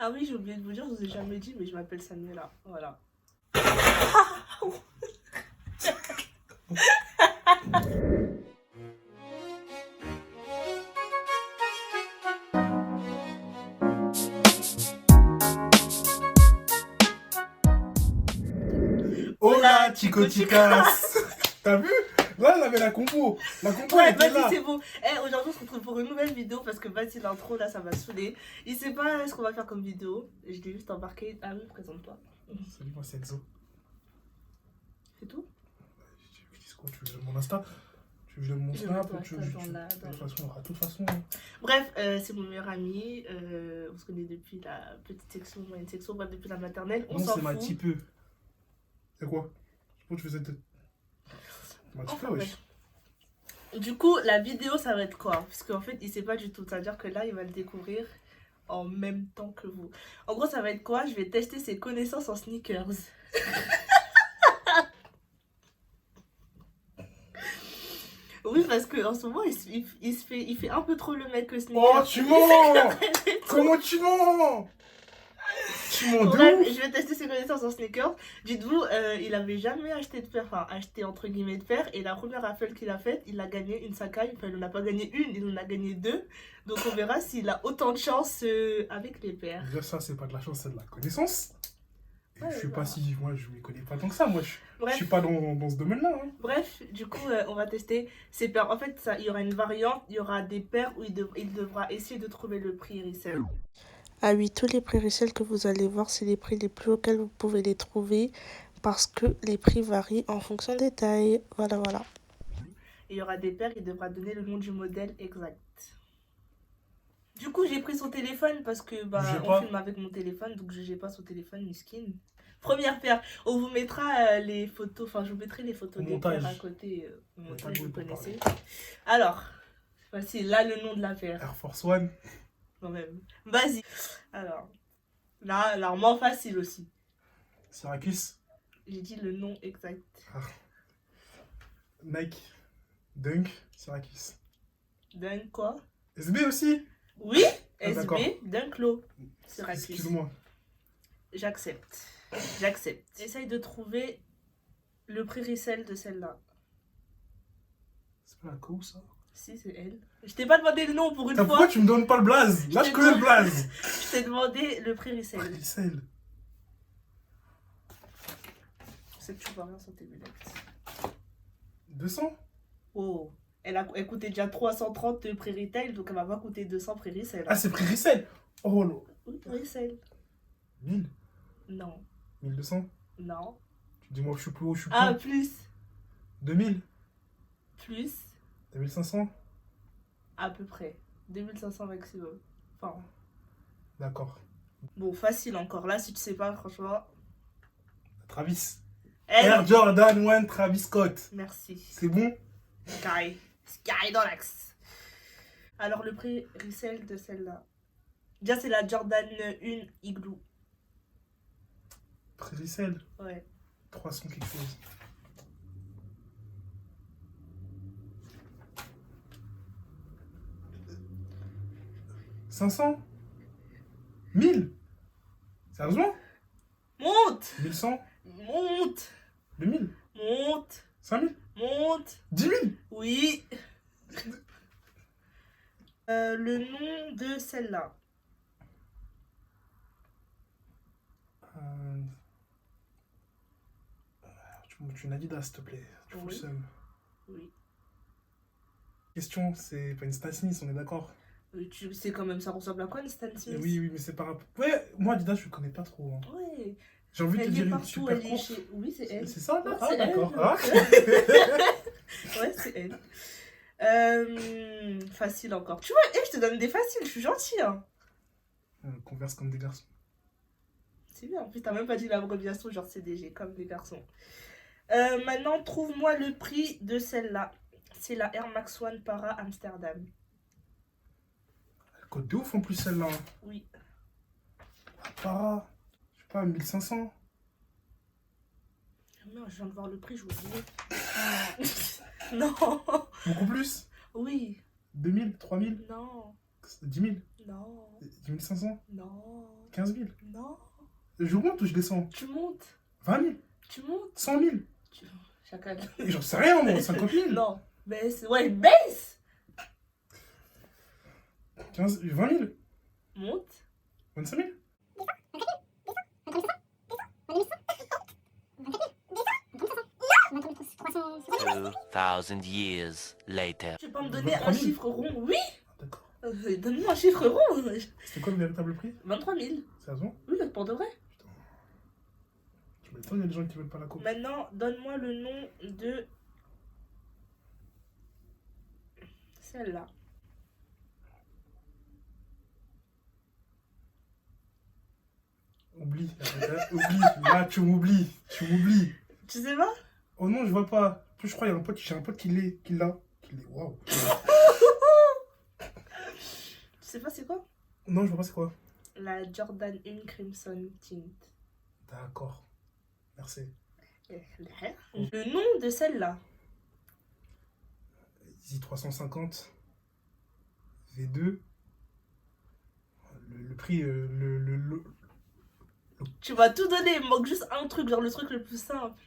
Ah oui, j'ai oublié de vous dire, je vous ai jamais dit, mais je m'appelle Samuela. Voilà. Hola, chico chicas. T'as vu? Là, elle avait la compo. La compo, elle Ouais, était vas-y, là. c'est bon. Aujourd'hui, on se retrouve pour une nouvelle vidéo parce que vas-y, l'intro là, ça m'a saoulé. Il sait pas ce qu'on va faire comme vidéo. Je l'ai juste embarqué. Ah oui, présente-toi. Salut, moi, c'est Enzo. C'est tout? Qu'est-ce que tu veux mon Insta? Tu veux mon Je vais Snap? mettre Tu ton veux. Insta dans De toute façon, à toute façon. Bref, c'est mon meilleur ami. On se connaît depuis la petite section, moyenne section, bref, depuis la maternelle. On Non, s'en c'est ma fout. petit peu. C'est quoi? Pourquoi tu faisais tête? Ma petit peu, Enfin, wesh. Du coup, la vidéo, ça va être quoi? Parce qu'en fait, il sait pas du tout. C'est-à-dire que là, il va le découvrir en même temps que vous. En gros, ça va être quoi? Je vais tester ses connaissances en sneakers. Oui, parce qu'en ce moment, il fait un peu trop le mec sneakers. Oh, tu mens! Comment tu mens? Tu mens de Bref, ouf! je vais tester ses connaissances en sneakers. Dites-vous, il avait jamais acheté de paire, enfin acheté entre guillemets de paire. Et la première raffle qu'il a faite, il a gagné une Sakai. Enfin, il n'en a pas gagné une, il en a gagné deux. Donc on verra s'il a autant de chance avec les paires. Déjà, ça, c'est pas de la chance, c'est de la connaissance. Et Ouais, je suis voilà. pas si. Moi, je m'y connais pas tant que ça. Moi, je Bref. suis pas dans ce domaine-là. Hein. Bref, du coup, on va tester ces paires. En fait, ça, il y aura une variante. Il y aura des paires où il devra essayer de trouver le prix resell. Ah oui, tous les prix resell que vous allez voir, c'est les prix les plus auxquels vous pouvez les trouver parce que les prix varient en fonction des tailles. Voilà, voilà. Et il y aura des paires, il devra donner le nom du modèle exact. Du coup, j'ai pris son téléphone parce que on filme avec mon téléphone, donc je n'ai pas son téléphone, miskin. Première paire, on vous mettra les photos, enfin je vous mettrai les photos des paires à côté. Montage, vous connaissez. Alors, voici là le nom de la paire. Air Force One. Quand même. Vas-y. Alors, là, l'armement facile aussi. Syracuse. J'ai dit le nom exact. Ah. Nike. Dunk. Syracuse. Dunk quoi? SB aussi? Oui, ah, SB, Dunklo. Syracuse. Excuse-moi. J'accepte. J'accepte. Essaye de trouver le prix resell de celle-là. C'est pas la co ça? Si, c'est elle. Je t'ai pas demandé le nom pour une fois. Pourquoi tu me donnes pas le blaze? Là, je connais le blaze. Je t'ai demandé le prix resell. Resell. Je sais que tu vois rien sur tes lunettes. 200? Oh. Elle coûtait déjà 330 de prix retail, donc elle va pas coûter 200 prix resell. Ah, c'est prix resell? Oh non. Oui, resell. 1000? Non. 1200? Non. Tu dis-moi, je suis plus haut, je suis plus Ah, haut. plus. 2000? Plus. 2500? À peu près. 2500 maximum. Enfin. D'accord. Bon, facile encore. Là, si tu sais pas, franchement. Travis. Elle. Air Jordan 1 Travis Scott. Merci. C'est bon? Sky. Sky dans l'axe. Alors, le prix resell de celle-là. Déjà, c'est la Jordan 1 Igloo. Prix resell? Ouais. 300 quelque chose. « 500 ? 1000 ? Sérieusement ? Monte. 1100 ? Monte. 2000 ? Monte. 5000 ? Monte. 10 000 ? Oui. Le nom de celle-là. Tu m'as dit d'As, s'il te plaît. Tu fous le seum. Oui. Question, c'est pas une Stan Smith, on est d'accord? Tu sais quand même ça ressemble à quoi une Stan Smith? Oui, mais c'est pas grave. Ouais, moi Adidas, je connais pas trop. Hein. Ouais. J'ai envie de te dire une partout, super elle course. chez... Oui, c'est elle. C'est ça, là? Ouais, Ah, c'est d'accord. elle. Ah. Ouais, c'est elle. Facile encore. Tu vois, je te donne des faciles, je suis gentille. Hein. Converse comme des garçons. C'est bien, en plus, t'as même pas dit l'abréviation, genre CDG, comme des garçons. Maintenant, trouve-moi le prix de celle-là. C'est la Air Max One Para Amsterdam. Elle coûte de ouf en plus, celle-là. Oui. Para, je sais pas, 1500. Non, je viens de voir le prix, je vous dis. Non. Beaucoup plus? Oui. 2000, 3000, Non. 10 000, Non. 10 500, Non. 15 000. Non. Je monte ou je descends? Tu montes. 20 000. Tu montes. 100 000. Chacal. Et j'en sais rien, moi. 50 000. Non. Baisse. Ouais, baisse. 20 000. Monte. 25 000. 2000 years later. Tu peux pas me donner 23 un 000. chiffre rond? Oui. D'accord. Donne-moi un chiffre rond. C'était quoi le véritable prix? 23 000. Sérieusement? Oui, pour de vrai. Putain. Tu m'étonnes, il y a des gens qui veulent pas la coupe. Maintenant, donne-moi le nom de celle-là. Oublie. Oublie. Là, tu m'oublies. Tu m'oublies. Tu sais pas? Oh non, je vois pas. En plus, je crois qu'il y a j'ai un pote qui l'a. Waouh. Tu sais pas c'est quoi? Non, je vois pas c'est quoi. La Jordan 1 Crimson Tint. D'accord. Merci. Le nom de celle-là. Easy 350. V2. Le prix, Tu vas tout donner, il manque juste un truc, genre le truc le plus simple.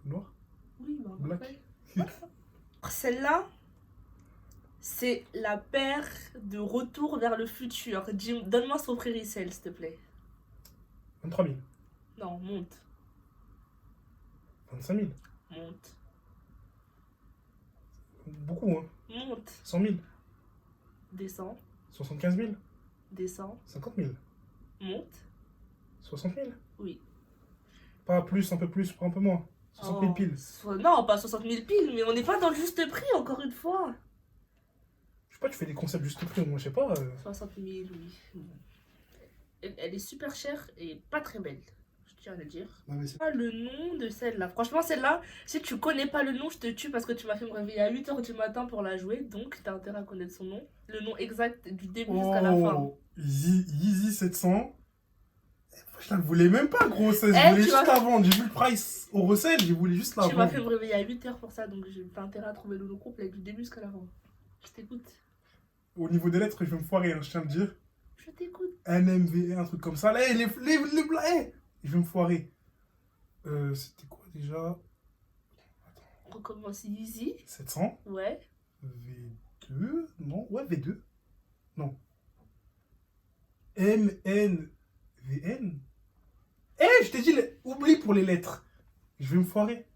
noir. Oui, bah Black. ouais. Celle-là, c'est la paire de Retour vers le futur. Donne-moi son prix resell, s'il te plaît. 23 000. Non, monte. 25 000. Monte. Beaucoup, hein. Monte. 100 000. Descends. 75 000. Descends. 50 000. Monte. 60 000. Oui. Pas plus, un peu plus, pas un peu moins. 60 000 piles. Non, pas 60 000 piles, mais on n'est pas dans le juste prix, encore une fois. Je sais pas, tu fais des concepts juste prix, moi je sais pas. 60 000, oui. Elle est super chère et pas très belle, je tiens à le dire. Non, mais c'est... Pas le nom de celle-là. Franchement, celle-là, si tu connais pas le nom, je te tue parce que tu m'as fait me réveiller à 8h du matin pour la jouer. Donc, t'as intérêt à connaître son nom. Le nom exact du début jusqu'à la fin. Yeezy 700. Je la voulais même pas, gros. Je Eh, voulais tu juste vas- la vendre. J'ai vu le price au recel, j'ai voulu juste la Tu m'as vendre. fait me réveiller à 8h pour ça, donc j'ai intérêt à trouver le nom complet du début jusqu'à la fin. Je t'écoute. Au niveau des lettres, je vais me foirer, hein, je tiens à le dire. Je t'écoute. NMV, un truc comme ça. Là, les blagues. Je vais me foirer. C'était quoi déjà? On recommence easy. 700. Ouais. V2. Non, ouais, V2. Non. MNVN. Eh, je t'ai dit, oublie pour les lettres. Je vais me foirer.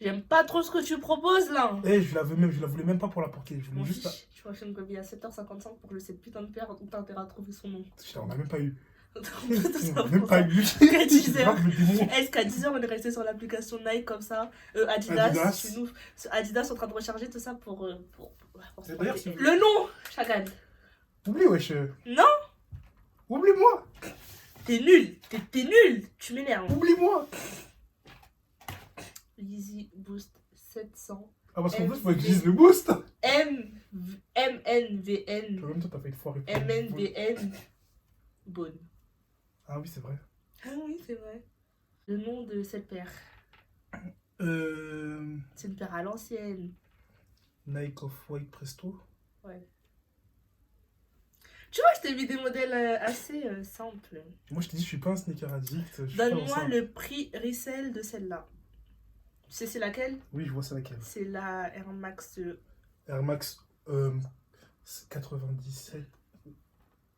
J'aime pas trop ce que tu proposes là. Eh, je la voulais même pas pour la porter. Je voulais Mon juste la... fiche, tu m'as fait me réveiller à 7h55 pour que cette putain de paire, donc t'as intérêt à trouver son nom. On n'a même pas eu. Tout On ça n'a même pour pas ça. eu. Jusqu'à 10h. Je me démon. Est-ce qu'à 10h on est resté sur l'application Nike comme ça, Adidas, Adidas. chez nous, Adidas en train de recharger tout ça pour se D'ailleurs, porter. c'est- Le nom, Chacal. Oublie, wesh. Non, Oublie-moi. t'es nul, t'es nul, tu m'énerves. Oublie-moi. Yeezy Boost 700 Ah, parce qu'en plus, il faut que je dise le boost. MNVN En même temps, t'as fait une foire. MNVN Bonne. Ah oui, c'est vrai. Ah oui, c'est vrai. Le nom de cette paire, c'est une paire à l'ancienne. Nike Off-White Presto. Ouais. Tu vois, je t'ai mis des modèles assez simples. Moi, je t'ai dit, je suis pas un sneaker addict. je suis pas dans Donne-moi ça. le prix resell de celle-là. Tu sais, c'est laquelle? Oui, je vois c'est laquelle. C'est la Air Max Air Max 97.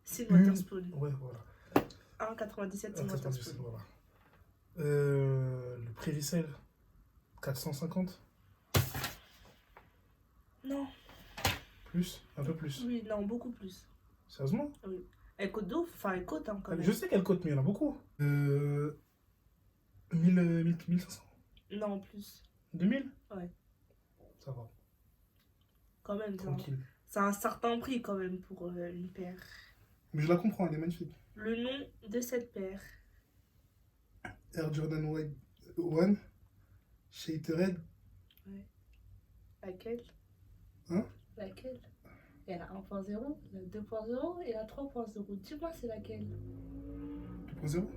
Sin Waterspoon. Ouais, voilà. 1,97 Sin 97, Waterspoon. voilà. Le prix resell 450. Non, Plus, un peu plus. oui, non, beaucoup plus. Sérieusement? Elle coûte d'où? Enfin, elle coûte, hein, quand même. Je sais qu'elle coûte, mais il y en a beaucoup. 1500. Non, plus. 2000? Ouais. Ça va, Quand même, tranquille. c'est un certain prix, quand même, pour une paire. Mais je la comprends, elle est magnifique. Le nom de cette paire. Air Jordan White 1, Shatered. Laquelle? Hein? Laquelle? Il y en a 1.0, il y a 2.0 et il y a 3.0. Dis-moi, c'est laquelle? 2.0?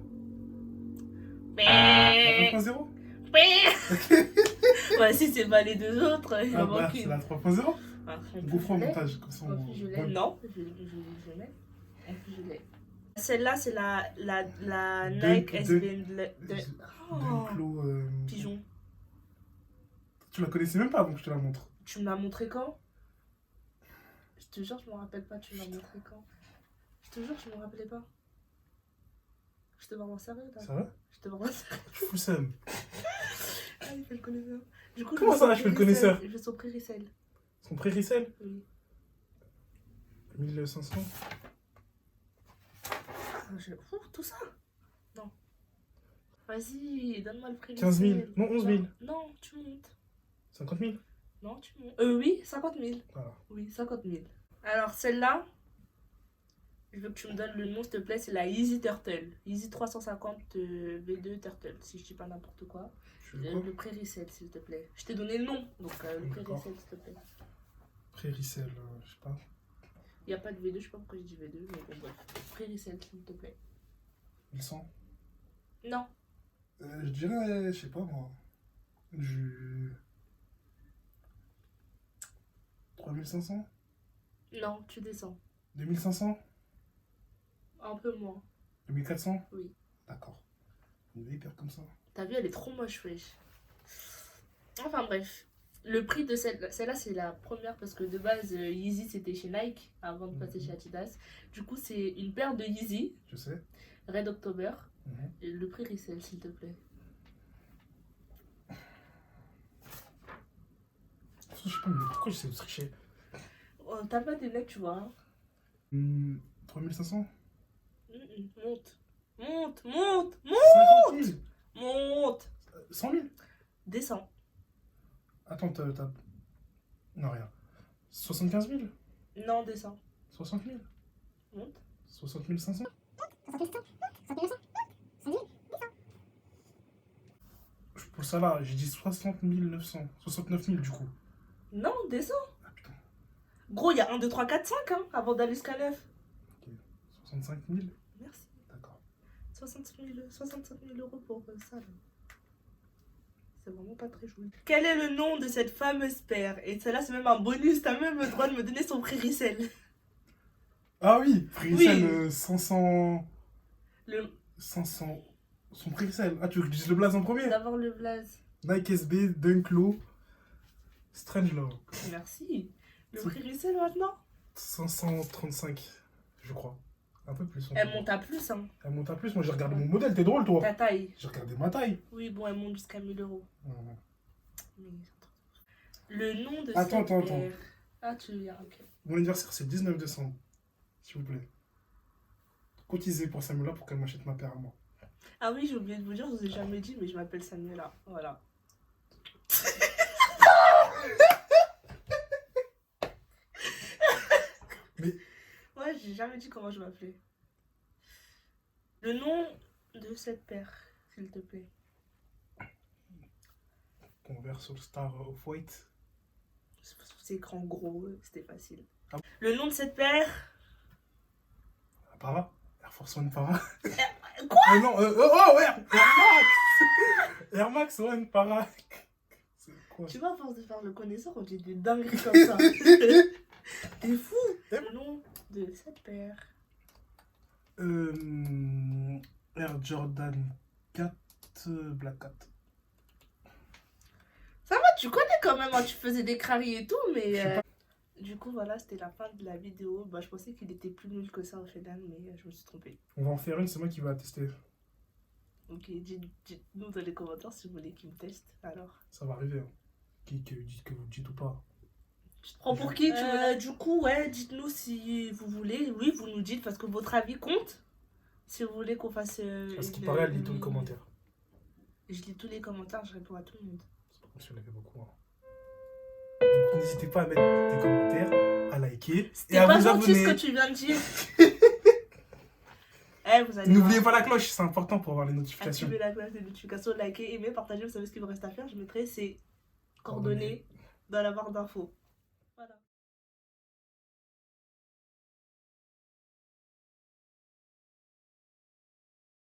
Ah, 1.0? Ouais, si c'est pas les deux autres, il Ah en bah, manque c'est une. la 3.0? Ah, On vous fera un montage, comme ça En on... plus, je l'ai. Ouais. Non, je l'ai. En plus, je l'ai. Celle-là, c'est la Nike SBN Dunklo. Pigeon. Tu la connaissais même pas avant que je te la montre. Tu me l'as montré quand? Je te jure, je me rappelle pas, tu me l'as montré quand? Je te jure, je me rappelais pas. Je te vois en sérieux là. Ça va? Je te vois en sérieux. Tu fous seul. Ah, il fait le connaisseur. Du coup, Comment ça, je fais le connaisseur? Je vais sur prix resell. Son prix resell? Oui. 1500. Ouh, tout ça? Non. Vas-y, donne-moi le prix 15 000. resell. Non, 11 000. Non, tu montes. 50 000. Non, tu montes. Oui, 50 000. Voilà. Oui, 50 000. Alors, celle-là, je veux que tu me donnes le nom, s'il te plaît, c'est la Yeezy Turtle. Yeezy 350 V2 Turtle, si je dis pas n'importe quoi. Tu veux quoi? Le prix resell, s'il te plaît. Je t'ai donné le nom, donc le prix D'accord. resell, s'il te plaît. Prix resell, je sais pas. Il n'y a pas de V2, je sais pas pourquoi je dis V2, mais bon, bref. Prix resell, s'il te plaît. 1100. Non. Je dirais, je sais pas moi. Du. 3500. Non, tu descends. 2500. Un peu moins. 2400. Oui. D'accord. On est hyper comme ça. T'as vu, elle est trop moche, wesh. Enfin bref. Le prix de celle-là, c'est la première parce que de base, Yeezy c'était chez Nike avant de passer chez Adidas. Du coup, c'est une paire de Yeezy, Je sais. Red October. Mhm. Et le prix resell, s'il te plaît. Je sais pas, mais pourquoi j'essaie de tricher? Oh, t'as pas des necks, tu vois. Hein. 3500. Monte. Monte, monte, monte, 50 000. monte. 100 000. Descends. Attends, t'as. Non, rien. 75 000. Non, descends. 60 000. Monte. 60 500. Pour ça là, j'ai dit 60 900. 69 000 du coup. Non, descends. Ah putain. Gros, il y a 1, 2, 3, 4, 5 hein, avant d'aller jusqu'à 9. Ok. 65 000. Merci. D'accord. 65 000 euros pour ça. Là. C'est vraiment pas très joli. Quel est le nom de cette fameuse paire? Et celle-là, c'est même un bonus. T'as même le droit de me donner son prix resell. Ah oui, prix Oui. resell 500. Le... 500. Son prix resell. Ah, tu veux que je dise le blaze en premier? D'abord le blaze. Nike SB, Dunklo, Strangelove. Merci. Le prix resell maintenant? 535, je crois. Un peu plus. Elle monte à plus, hein. Elle monte à plus. Moi, j'ai regardé mon modèle. T'es drôle, toi. Ta taille. J'ai regardé ma taille. Oui, bon, elle monte jusqu'à 1000 euros. Mhm. Mais... Le nom de Attends. cette paire... Ah, tu veux dire, ok. Mon anniversaire, c'est le 19 décembre. S'il vous plaît. Cotisez pour Samuela pour qu'elle m'achète ma paire à moi. Ah oui, j'ai oublié de vous dire, je vous ai jamais dit, mais je m'appelle Samuela. Voilà. Mais... Ouais, j'ai jamais dit comment je m'appelais. Le nom de cette paire, s'il te plaît. Converse All Star Off-White. C'est écran gros, c'était facile. Ah. Le nom de cette paire... Para. Air Force One Para. Quoi? Non, oh, Air Max. Air Max One Para. C'est quoi? Tu vois, à force de faire le connaisseur, on dit des dingueries comme ça. T'es fou. Le nom de cette paire. Air Jordan 4 Black Cat. Ça va, tu connais quand même, hein, tu faisais des craries et tout, mais... Du coup, voilà, c'était la fin de la vidéo. Bah, je pensais qu'il était plus nul que ça au final, mais je me suis trompée. On va en faire une, c'est moi qui va attester. Ok, dites-nous dans les commentaires si vous voulez qu'il me teste, alors. Ça va arriver. Hein. Dites que vous le dites ou pas. Tu te prends pour qui du coup, ouais, dites-nous si vous voulez. Oui, vous nous dites, parce que votre avis compte. Si vous voulez qu'on fasse... Parce qu'il paraît, elle lit tous les commentaires. Je lis tous les commentaires, je réponds à tout le monde. C'est pas comme si on avait beaucoup. Hein. Donc n'hésitez pas à mettre des commentaires, à liker et à pas vous gentil abonner. ce que tu viens de dire. Vous allez N'oubliez pas la cloche, c'est important pour avoir les notifications. activer la cloche de notification, liker, aimer, partager. Vous savez ce qu'il vous reste à faire. Je mettrai ces coordonnées dans la barre d'infos.